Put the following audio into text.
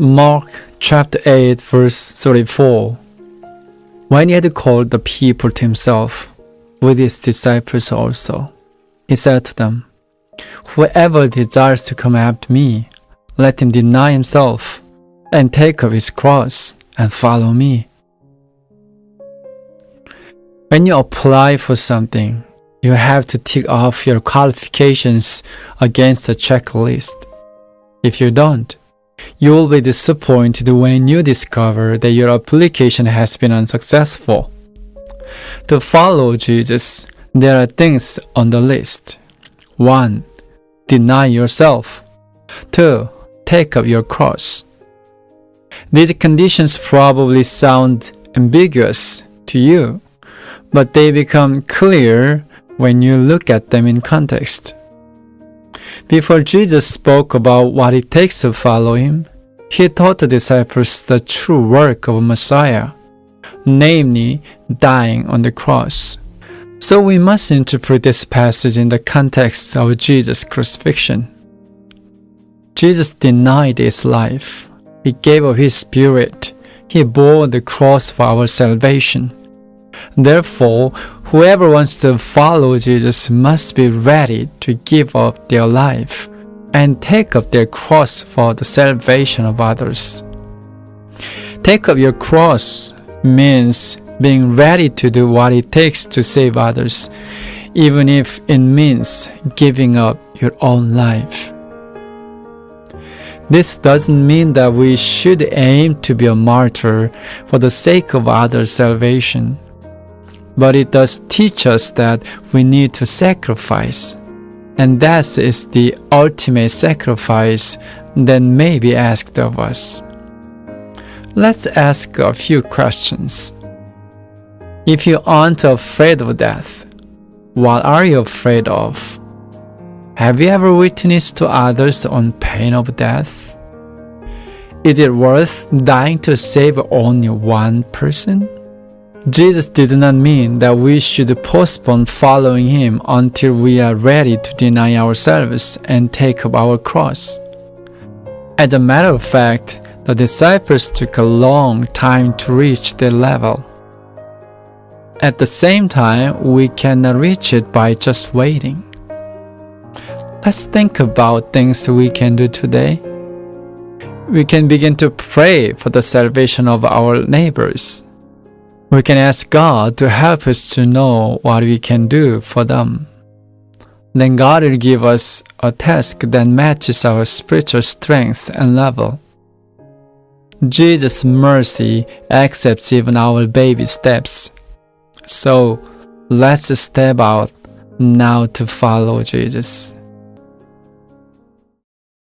Mark chapter 8 verse 34. When he had called the people to himself, with his disciples also, he said to them, "Whoever desires to come after me, let him deny himself, and take up his cross, and follow me." When you apply for something, you have to tick off your qualifications against the checklist. If you don't, you will be disappointed when you discover that your application has been unsuccessful. To follow Jesus, there are things on the list. 1. Deny yourself. 2. Take up your cross. These conditions probably sound ambiguous to you, but they become clear when you look at them in context. Before Jesus spoke about what it takes to follow him, he taught the disciples the true work of a Messiah, namely dying on the cross. So we must interpret this passage in the context of Jesus' crucifixion. Jesus denied his life. He gave up his spirit. He bore the cross for our salvation. Therefore, whoever wants to follow Jesus must be ready to give up their life and take up their cross for the salvation of others. Take up your cross means being ready to do what it takes to save others, even if it means giving up your own life. This doesn't mean that we should aim to be a martyr for the sake of others' salvation, but it does teach us that we need to sacrifice, and that is the ultimate sacrifice that may be asked of us. Let's ask a few questions. If you aren't afraid of death, what are you afraid of? Have you ever witnessed to others on pain of death? Is it worth dying to save only one person? Jesus did not mean that we should postpone following him until we are ready to deny ourselves and take up our cross. As a matter of fact, the disciples took a long time to reach that level. At the same time, we cannot reach it by just waiting. Let's think about things we can do today. We can begin to pray for the salvation of our neighbors. We can ask God to help us to know what we can do for them. Then God will give us a task that matches our spiritual strength and level. Jesus' mercy accepts even our baby steps. So let's step out now to follow Jesus.